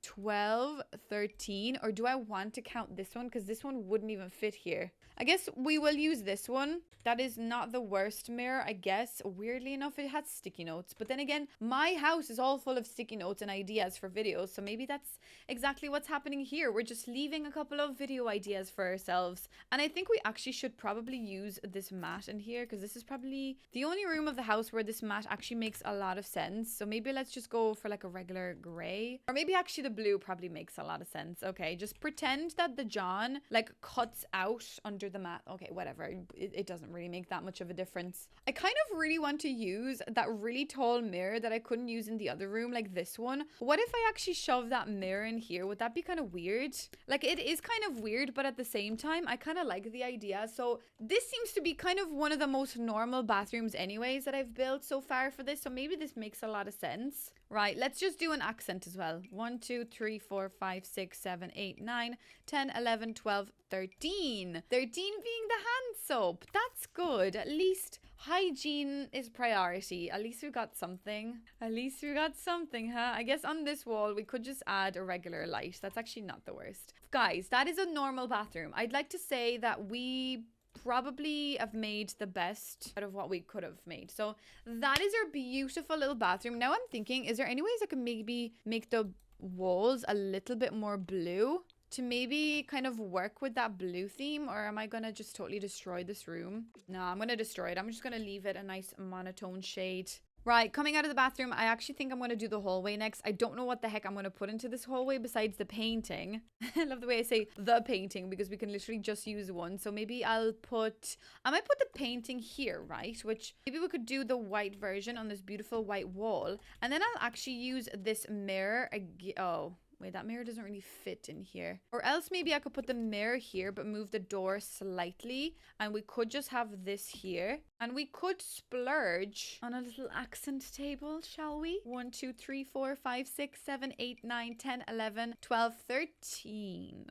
12, 13. Or do I want to count this one? Because this one wouldn't even fit here. I guess we will use this one. That is not the worst mirror, I guess. Weirdly enough, it has sticky notes. But then again, my house is all full of sticky notes and ideas for videos. So maybe that's exactly what's happening here. We're just leaving a couple of video ideas for ourselves. And I think we actually should probably use this mat in here, because this is probably the only room of the house where this mat actually makes a lot of sense. So maybe let's just go for like a regular gray. Or maybe actually the blue probably makes a lot of sense. Okay, just pretend that the John like cuts out under the mat. Okay, whatever. It doesn't really make that much of a difference. I kind of really want to use that really tall mirror that I couldn't use in the other room, like this one. What if I actually shove that mirror in here? Would that be kind of weird? Like, it is kind of weird, but at the same time, I kind of like the idea. So this seems to be kind of one of the most normal bathrooms anyways that I've built so far for this. So maybe this makes a lot of sense. Right, let's just do an accent as well. 1, 2, 3, 4, 5, 6, 7, 8, 9, 10, 11, 12, 13. 13 being the hand soap. That's good. At least hygiene is priority. At least we got something. At least we got something, huh? I guess on this wall, we could just add a regular light. That's actually not the worst. Guys, that is a normal bathroom. I'd like to say that we probably have made the best out of what we could have made. So that is our beautiful little bathroom. Now I'm thinking, is there any ways I could maybe make the walls a little bit more blue to maybe kind of work with that blue theme? Or am I gonna just totally destroy this room? No, I'm gonna destroy it. I'm just gonna leave it a nice monotone shade. Right, coming out of the bathroom, I actually think I'm going to do the hallway next. I don't know what the heck I'm going to put into this hallway besides the painting. I love the way I say the painting because we can literally just use one. So maybe I might put the painting here, right? Which maybe we could do the white version on this beautiful white wall. And then I'll actually use this mirror again. Oh, wait, that mirror doesn't really fit in here. Or else maybe I could put the mirror here, but move the door slightly. And we could just have this here. And we could splurge on a little accent table, shall we? 1, 2, 3, 4, 5, 6, 7, 8, 9, 10, 11, 12, 13.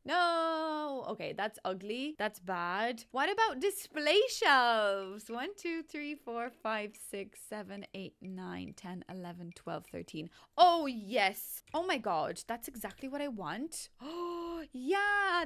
No. Okay, that's ugly. That's bad. What about display shelves? 1, 2, 3, 4, 5, 6, 7, 8, 9, 10, 11, 12, 13. Oh, yes. Oh my God. That's exactly what I want. Oh, yeah.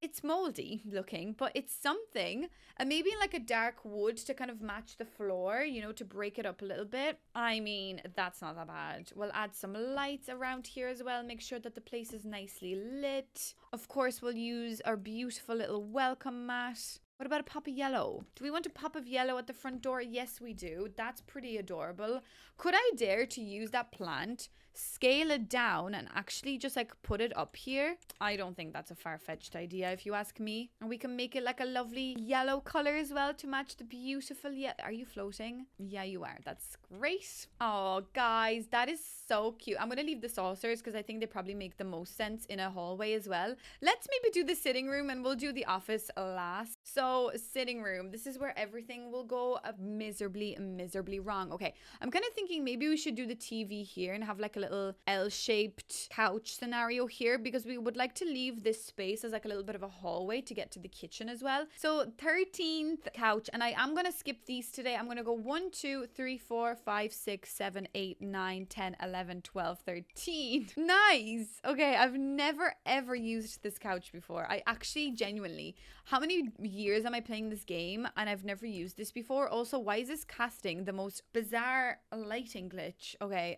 It's moldy looking, but it's something. And maybe like a dark wood to kind of match the floor, you know, to break it up a little bit. I mean, that's not that bad. We'll add some lights around here as well. Make sure that the place is nicely lit. Of course, we'll use our beautiful little welcome mat. What about a pop of yellow? Do we want a pop of yellow at the front door? Yes, we do. That's pretty adorable. Could I dare to use that plant scale it down and actually just like put it up here. I don't think that's a far-fetched idea if you ask me. And we can make it like a lovely yellow color as well to match the beautiful, yeah, are you floating? Yeah, you are. That's great. Oh, guys, that is so cute. I'm gonna leave the saucers because I think they probably make the most sense in a hallway as well. Let's maybe do the sitting room and we'll do the office last. So sitting room, this is where everything will go miserably wrong. Okay, I'm kind of thinking maybe we should do the TV here and have like a little L-shaped couch scenario here because we would like to leave this space as like a little bit of a hallway to get to the kitchen as well. So 13th couch, and I am gonna skip these today. I'm gonna go 1 2 3 4 5 6 7 8 9 10 11 12 13. Nice. Okay, I've never ever used this couch before. I actually genuinely, how many years am I playing this game and I've never used this before? Also, why is this casting the most bizarre lighting glitch? Okay,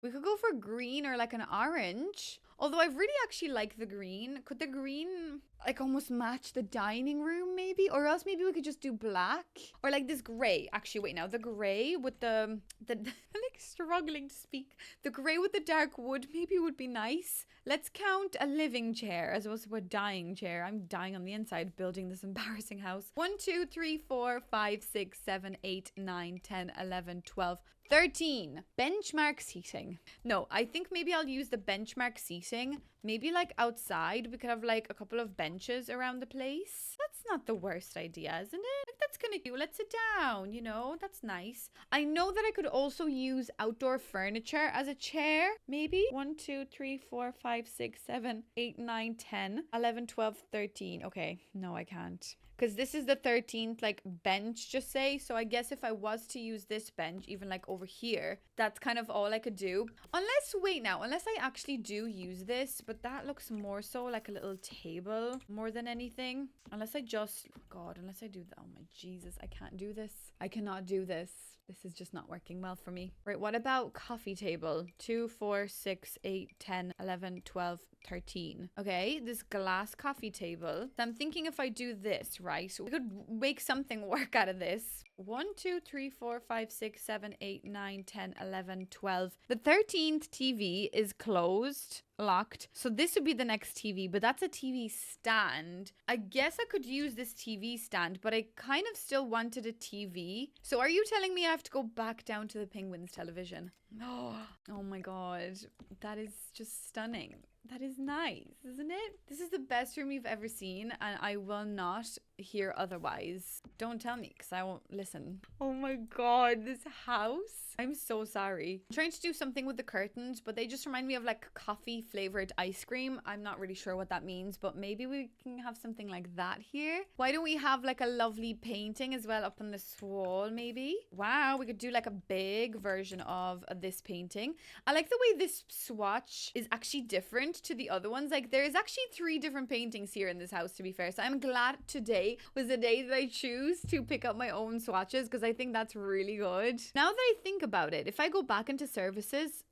we could go for green or like an orange. Although I really actually like the green. Could the green like almost match the dining room maybe? Or else maybe we could just do black. Or like this gray. Actually, wait now. The gray with the I'm like struggling to speak. The gray with the dark wood maybe would be nice. Let's count a living chair as opposed to a dying chair. I'm dying on the inside building this embarrassing house. 1 2 3 4 5 6 7 8 9 10 11 12 13. Benchmark seating. No, I think maybe I'll use the benchmark seating. Maybe like outside, we could have like a couple of benches around the place. That's not the worst idea, isn't it? Like, that's kind of cute. Let's sit down, you know, that's nice. I know that I could also use outdoor furniture as a chair. Maybe 1 2 3 4 5 6 7 8 9 10 11 12 13. Okay, no, I can't. Because this is the 13th like bench, just say. So I guess if I was to use this bench, even like over here, that's kind of all I could do. Unless, wait now, unless I actually do use this, but that looks more so like a little table more than anything. Unless I just, God, unless I do that. Oh my Jesus, I can't do this. I cannot do this. This is just not working well for me. Right, what about coffee table? 2 4 6 8 10 11 12 13. Okay, this glass coffee table. So I'm thinking if I do this, right, we could make something work out of this. 1 2 3 4 5 6 7 8 9 10 11 12. The 13th TV is closed, locked. So this would be the next TV, but that's a TV stand. I guess I could use this TV stand, but I kind of still wanted a TV. So are you telling me I have to go back down to the Penguins television? Oh my God, that is just stunning. That is nice, isn't it? This is the best room you've ever seen, and I will not hear otherwise. Don't tell me, because I won't listen. Oh my God, this house. I'm so sorry. I'm trying to do something with the curtains, but they just remind me of like coffee flavored ice cream. I'm not really sure what that means, but maybe we can have something like that here. Why don't we have like a lovely painting as well up on this wall, maybe? Wow, we could do like a big version of this painting. I like the way this swatch is actually different to the other ones. Like there is actually 3 different paintings here in this house, to be fair. So I'm glad today was the day that I choose to pick up my own swatches because I think that's really good. Now that I think about it, if I go back into surfaces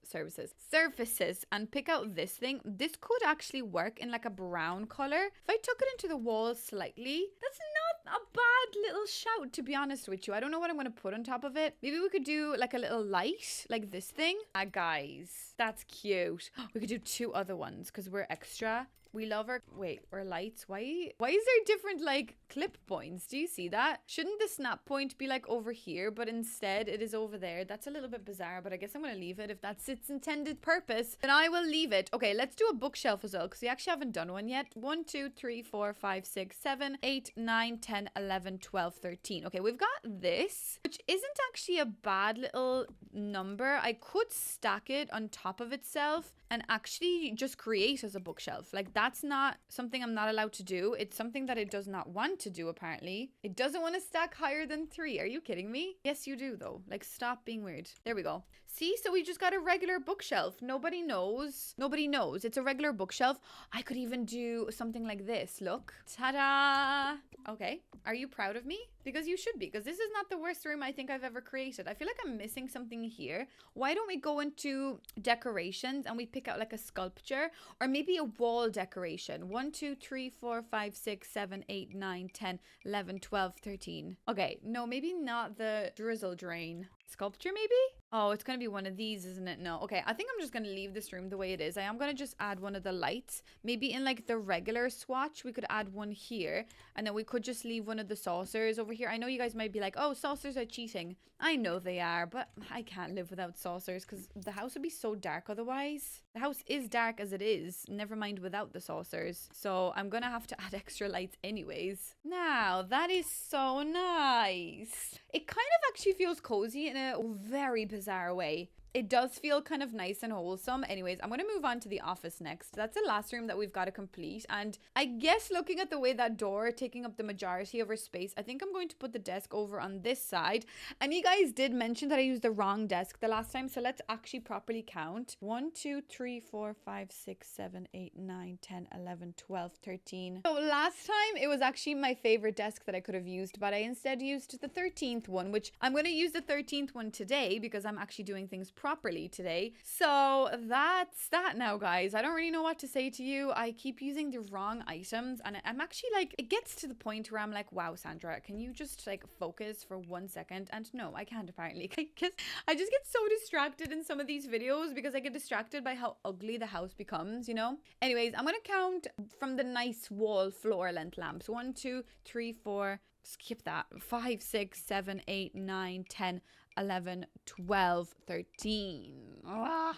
and pick out this thing, this could actually work in like a brown color. If I took it into the wall slightly, that's not a bad little shout, to be honest with you. I don't know what I'm going to put on top of it. Maybe we could do like a little light, like this thing. Ah, guys, that's cute. We could do 2 other ones because we're extra. We love our, wait, our lights. Why is there different like clip points? Do you see that? Shouldn't the snap point be like over here, but instead it is over there? That's a little bit bizarre, but I guess I'm going to leave it. If that's its intended purpose, then I will leave it. Okay, let's do a bookshelf as well because we actually haven't done one yet. 1 2 3 4 5 6 7 8 9 10 11 12 13. Okay, we've got this, which isn't actually a bad little number. I could stack it on top of itself and actually just create as a bookshelf. Like that's not something I'm not allowed to do. It's something that it does not want to do, apparently. It doesn't want to stack higher than 3. Are you kidding me? Yes, you do though. Like stop being weird. There we go. See, so we just got a regular bookshelf. Nobody knows. Nobody knows. It's a regular bookshelf. I could even do something like this. Look. Ta-da! Okay. Are you proud of me? Because you should be. Because this is not the worst room I think I've ever created. I feel like I'm missing something here. Why don't we go into decorations and we pick out like a sculpture or maybe a wall decoration? 1 2 3 4 5 6 7 8 9 10 11 12 13. Okay. No, maybe not the drizzle drain. sculpture maybe? Oh, it's gonna be one of these, isn't it? No. Okay, I think I'm just gonna leave this room the way it is. I am gonna just add one of the lights. Maybe in like the regular swatch, we could add one here. And then we could just leave one of the saucers over here. I know you guys might be like, oh, saucers are cheating. I know they are, but I can't live without saucers because the house would be so dark otherwise. The house is dark as it is, never mind without the saucers. So I'm gonna have to add extra lights anyways. Now, that is so nice. It kind of actually feels cozy in a very bizarre way. It does feel kind of nice and wholesome. Anyways, I'm going to move on to the office next. That's the last room that we've got to complete. And I guess looking at the way that door taking up the majority of our space, I think I'm going to put the desk over on this side. And you guys did mention that I used the wrong desk the last time. So let's actually properly count. 1, 2, 3, 4, 5, 6, 7, 8, 9, 10, 11, 12, 13. So last time it was actually my favorite desk that I could have used, but I instead used the 13th one, which I'm going to use the 13th one today because I'm actually doing things properly today. So that's that now, guys. I don't really know what to say to you. I keep using the wrong items and I'm actually like, it gets to the point where I'm like, wow, Sandra, can you just like focus for 1 second? And no, I can't apparently, because I just get so distracted in some of these videos because I get distracted by how ugly the house becomes, you know? Anyways, I'm gonna count from the nice wall floor length lamps. 1, 2, 3, 4, skip that, 5, 6, 7, 8, 9, 10, 11, 12, 13.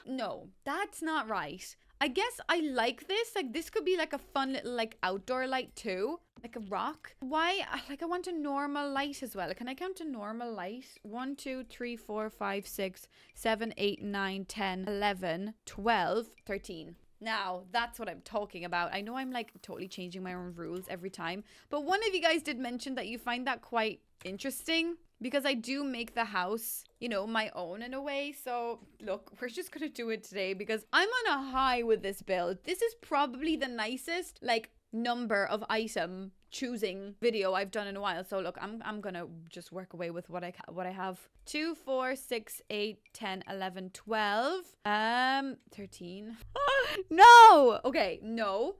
No, that's not right. I guess I like this. Like, this could be like a fun little like outdoor light too. Like a rock. Why? Like, I want a normal light as well. Can I count a normal light? 1, 2, 3, 4, 5, 6, 7, 8, 9, 10, 11, 12, 13. Now, that's what I'm talking about. I know I'm like totally changing my own rules every time, but one of you guys did mention that you find that quite interesting because I do make the house, you know, my own in a way. So look, we're just gonna do it today because I'm on a high with this build. This is probably the nicest like number of item choosing video I've done in a while. So look, I'm gonna just work away with what I have. 2, 4, 6, 8, 10, 11, 12, 13. No. Okay, no,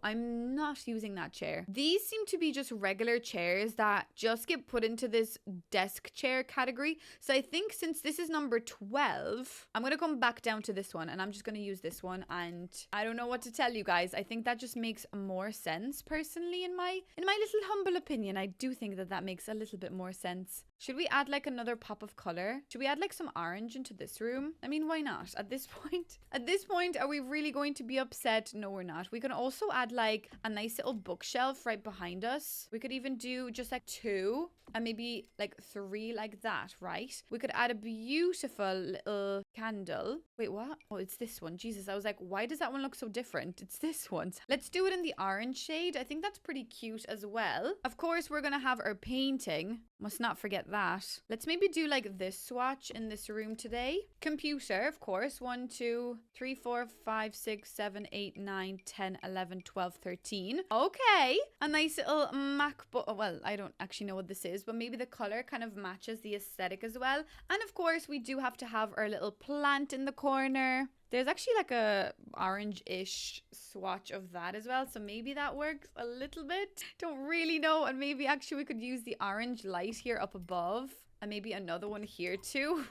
I'm not using that chair. These seem to be just regular chairs that just get put into this desk chair category. So I think since this is number 12, I'm gonna come back down to this one and I'm just gonna use this one. And I don't know what to tell you guys. I think that just makes more sense personally in my little humble opinion. I do think that makes a little bit more sense. Should we add like another pop of color? Should we add like some orange into this room? I mean, why not? At this point, are we really going to be upset? No, we're not. We can also add like a nice little bookshelf right behind us. We could even do just like 2 and maybe like 3 like that, right? We could add a beautiful little candle. Wait, what? Oh, it's this one. Jesus, I was like, why does that one look so different? It's this one. Let's do it in the orange shade. I think that's pretty cute as well. Of course, we're gonna have our painting. Must not forget that. Let's maybe do like this swatch in this room today. Computer, of course. 1, 2, 3, 4, 5, 6, 7, 8, 9, 10, 11, 12, 13. Okay. A nice little MacBook. Well, I don't actually know what this is, but maybe the color kind of matches the aesthetic as well. And of course, we do have to have our little plant in the corner. There's actually like a orange-ish swatch of that as well. So maybe that works a little bit. Don't really know. And maybe actually we could use the orange light here up above. And maybe another one here too.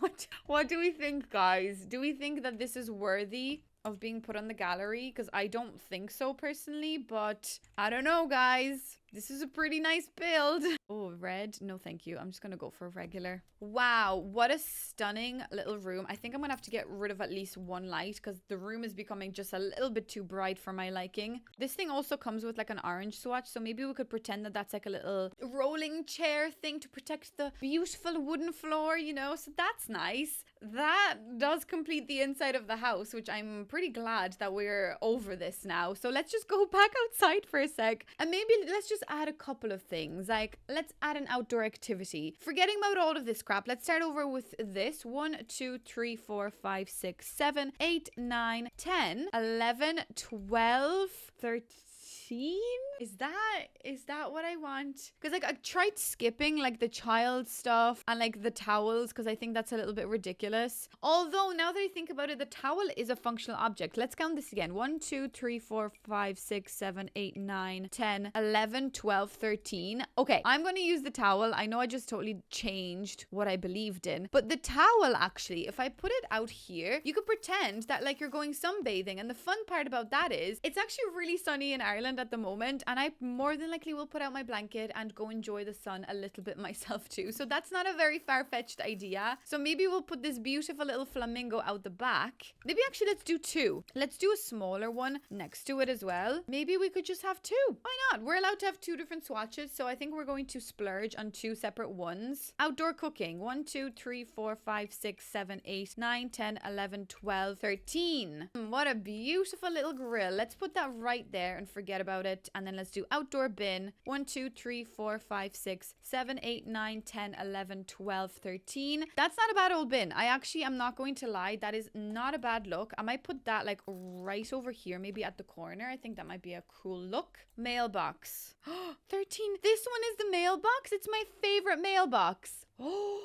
What do we think, guys? Do we think that this is worthy of being put on the gallery? Because I don't think so personally, but I don't know, guys. This is a pretty nice build. Oh, red. No, thank you. I'm just going to go for regular. Wow. What a stunning little room. I think I'm going to have to get rid of at least one light because the room is becoming just a little bit too bright for my liking. This thing also comes with like an orange swatch. So maybe we could pretend that that's like a little rolling chair thing to protect the beautiful wooden floor, you know? So that's nice. That does complete the inside of the house, which I'm pretty glad that we're over this now. So let's just go back outside for a sec and maybe let's just add a couple of things. Like, let's add an outdoor activity. Forgetting about all of this crap, let's start over with this. 1, 2, 3, 4, 5, 6, 7, 8, 9, 10, 11, 12, 13. 13? Is that what I want? Because like I tried skipping like the child stuff and like the towels because I think that's a little bit ridiculous. Although now that I think about it, the towel is a functional object. Let's count this again. 1, 2, 3, 4, 5, 6, 7, 8, 9, 10, 11, 12, 13. Okay, I'm going to use the towel. I know I just totally changed what I believed in. But the towel actually, if I put it out here, you could pretend that like you're going sunbathing. And the fun part about that is it's actually really sunny in Ireland at the moment. And I more than likely will put out my blanket and go enjoy the sun a little bit myself too. So that's not a very far-fetched idea. So maybe we'll put this beautiful little flamingo out the back. Maybe actually let's do 2. Let's do a smaller one next to it as well. Maybe we could just have 2. Why not? We're allowed to have 2 different swatches. So I think we're going to splurge on 2 separate ones. Outdoor cooking. 1, 2, 3, 4, 5, 6, 7, 8, 9, 10, 11, 12, 13. What a beautiful little grill. Let's put that right there and forget about it. And then let's do outdoor bin. 1, 2, 3, 4, 5, 6, 7, 8, 9, 10, 11, 12, 13. That's not a bad old bin. I actually am not going to lie. That is not a bad look. I might put that like right over here, maybe at the corner. I think that might be a cool look. Mailbox. 13. This one is the mailbox. It's my favorite mailbox.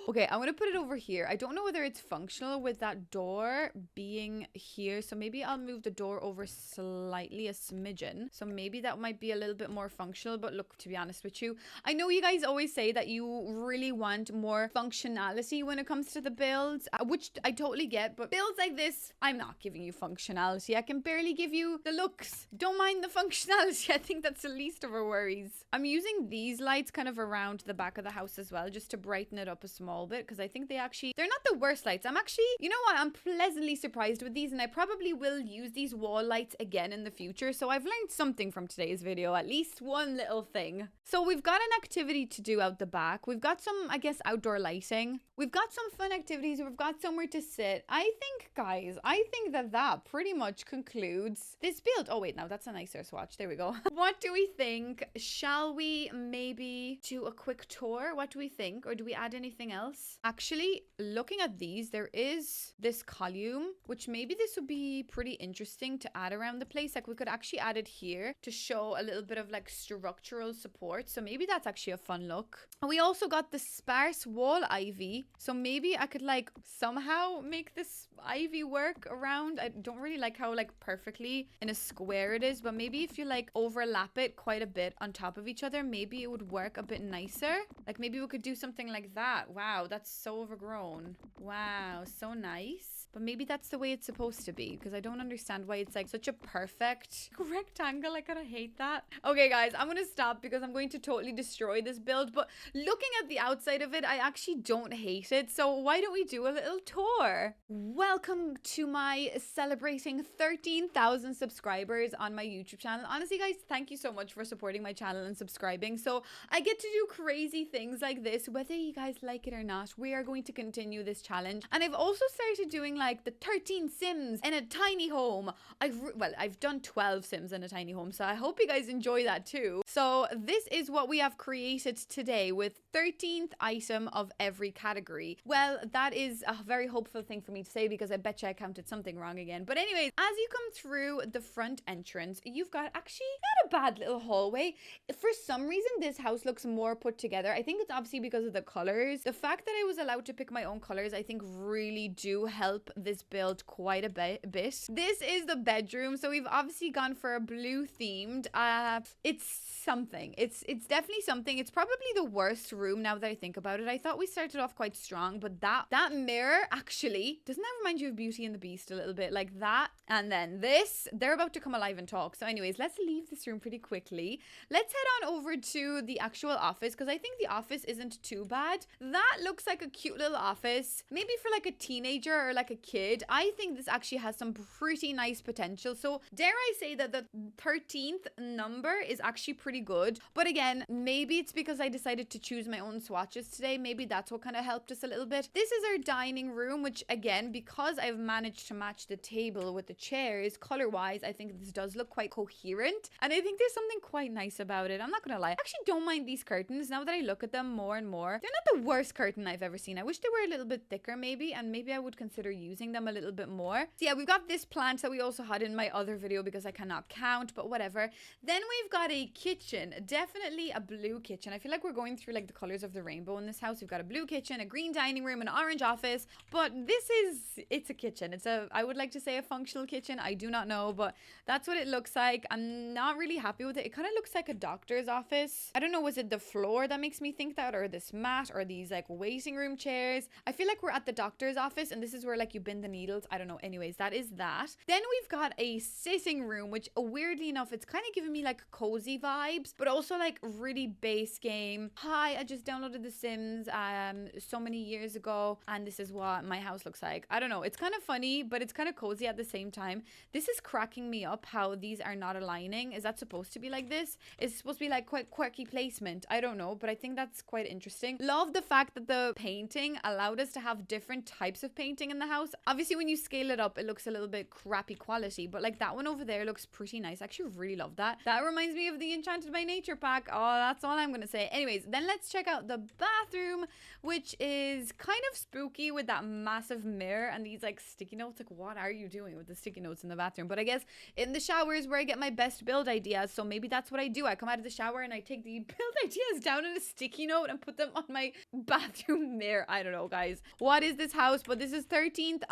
Okay, I'm gonna put it over here. I don't know whether it's functional with that door being here, so maybe I'll move the door over slightly, a smidgen. So maybe that might be a little bit more functional. But look, to be honest with you, I know you guys always say that you really want more functionality when it comes to the builds, which I totally get, but builds like this, I'm not giving you functionality. I can barely give you the looks. Don't mind the functionality. I think that's the least of our worries. I'm using these lights kind of around the back of the house as well, just to brighten it up a small bit, because I think they're not the worst lights. I'm actually, you know what, I'm pleasantly surprised with these, and I probably will use these wall lights again in the future. So I've learned something from today's video, at least one little thing. So we've got an activity to do out the back. We've got some, I guess, outdoor lighting. We've got some fun activities. We've got somewhere to sit. I think, guys, that pretty much concludes this build. Oh wait, no, that's a nicer swatch. There we go. What do we think? Shall we maybe do a quick tour? What do we think? Or do we add anything else? Actually, looking at these, there is this column, which maybe this would be pretty interesting to add around the place. Like we could actually add it here to show a little bit of like structural support. So maybe that's actually a fun look. And we also got the sparse wall ivy. So maybe I could like somehow make this ivy work around. I don't really like how like perfectly in a square it is, but maybe if you like overlap it quite a bit on top of each other, maybe it would work a bit nicer. Like maybe we could do something like that. Wow, that's so overgrown. Wow, so nice. But maybe that's the way it's supposed to be, because I don't understand why it's like such a perfect rectangle. I kind of hate that. Okay, guys, I'm going to stop because I'm going to totally destroy this build. But looking at the outside of it, I actually don't hate it. So why don't we do a little tour? Welcome to my celebrating 13,000 subscribers on my YouTube channel. Honestly, guys, thank you so much for supporting my channel and subscribing. So I get to do crazy things like this, whether you guys like it or not. We are going to continue this challenge. And I've also started doing like the 13 Sims in a tiny home. I've done 12 Sims in a tiny home, so I hope you guys enjoy that too. So this is what we have created today with 13th item of every category. Well, that is a very hopeful thing for me to say because I bet you I counted something wrong again. But anyways, as you come through the front entrance, you've got actually not a bad little hallway. For some reason, this house looks more put together. I think it's obviously because of the colors. The fact that I was allowed to pick my own colors, I think really do help this build quite a bit. This is the bedroom. So we've obviously gone for a blue themed. It's something. It's definitely something. It's probably the worst room now that I think about it. I thought we started off quite strong, but that mirror actually, doesn't that remind you of Beauty and the Beast a little bit? Like that. And then this, they're about to come alive and talk. So anyways, let's leave this room pretty quickly. Let's head on over to the actual office, because I think the office isn't too bad. That looks like a cute little office, maybe for like a teenager or like a kid. I think this actually has some pretty nice potential. So dare I say that the 13th number is actually pretty good. But again, maybe it's because I decided to choose my own swatches today. Maybe that's what kind of helped us a little bit. This is our dining room, which again, because I've managed to match the table with the chairs color wise, I think this does look quite coherent. And I think there's something quite nice about it. I'm not gonna lie. I actually don't mind these curtains now that I look at them more and more. They're not the worst curtain I've ever seen. I wish they were a little bit thicker maybe, and maybe I would consider using them a little bit more. So yeah, we've got this plant that we also had in my other video because I cannot count, but whatever. Then we've got a kitchen, definitely a blue kitchen. I feel like we're going through like the colors of the rainbow in this house. We've got a blue kitchen, a green dining room, an orange office, but it's a kitchen. It's a, I would like to say a functional kitchen. I do not know, but that's what it looks like. I'm not really happy with it. It kind of looks like a doctor's office. I don't know, was it the floor that makes me think that, or this mat, or these like waiting room chairs? I feel like we're at the doctor's office and this is where like you bend the needles. I don't know. Anyways, that is that. Then we've got a sitting room, which weirdly enough, it's kind of giving me like cozy vibes, but also like really base game. Hi, I just downloaded The Sims so many years ago, and this is what my house looks like. I don't know. It's kind of funny, but it's kind of cozy at the same time. This is cracking me up how these are not aligning. Is that supposed to be like this? It's supposed to be like quite quirky placement. I don't know, but I think that's quite interesting. Love the fact that the painting allowed us to have different types of painting in the house. Obviously, when you scale it up, it looks a little bit crappy quality, but like that one over there looks pretty nice. I actually really love that. That reminds me of the Enchanted by Nature pack. Oh, that's all I'm gonna say. Anyways, then let's check out the bathroom, which is kind of spooky with that massive mirror and these like sticky notes. Like, what are you doing with the sticky notes in the bathroom? But I guess in the shower is where I get my best build ideas, so maybe that's what I do. I come out of the shower and I take the build ideas down in a sticky note and put them on my bathroom mirror. I don't know, guys. What is this house? But this is 13th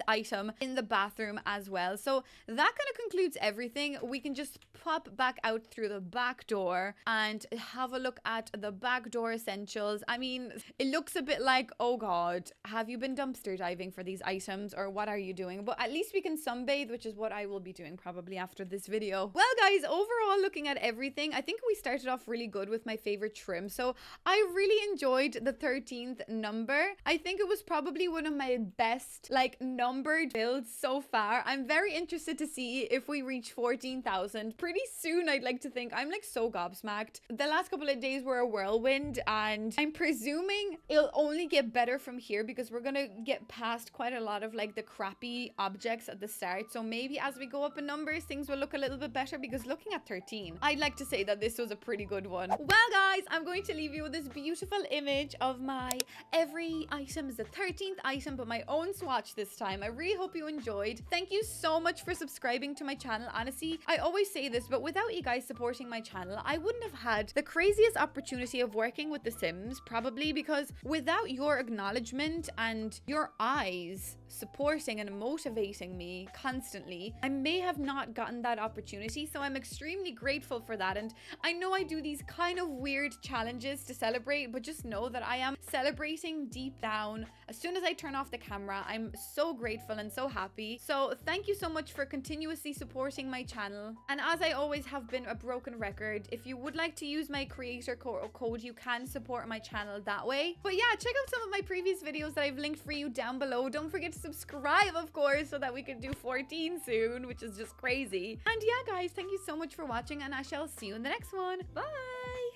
item in the bathroom as well. So that kind of concludes everything. We can just pop back out through the back door and have a look at the back door essentials. I mean, it looks a bit like, oh god, have you been dumpster diving for these items, or what are you doing? But at least we can sunbathe, which is what I will be doing probably after this video. Well guys, overall looking at everything, I think we started off really good with my favorite trim. So I really enjoyed the 13th number. I think it was probably one of my best like numbered builds so far. I'm very interested to see if we reach 14,000 pretty soon. I'd like to think. I'm like so gobsmacked. The last couple of days were a whirlwind, and I'm presuming it'll only get better from here because we're gonna get past quite a lot of like the crappy objects at the start. So maybe as we go up in numbers, things will look a little bit better, because looking at 13, I'd like to say that this was a pretty good one. Well guys, I'm going to leave you with this beautiful image of my every item is the 13th item, but my own swatch this time. I really hope you enjoyed. Thank you so much for subscribing to my channel. Honestly, I always say this, but without you guys supporting my channel, I wouldn't have had the craziest opportunity of working with The Sims, probably, because without your acknowledgement and your eyes supporting and motivating me constantly, I may have not gotten that opportunity. So I'm extremely grateful for that. And I know I do these kind of weird challenges to celebrate, but just know that I am celebrating deep down. As soon as I turn off the camera, I'm so grateful and so happy. So thank you so much for continuously supporting my channel. And as I always have been a broken record, if you would like to use my creator code, you can support my channel that way. But yeah, check out some of my previous videos that I've linked for you down below. Don't forget to subscribe, of course, so that we can do 14 soon, which is just crazy. And yeah, guys, thank you so much for watching, and I shall see you in the next one. Bye!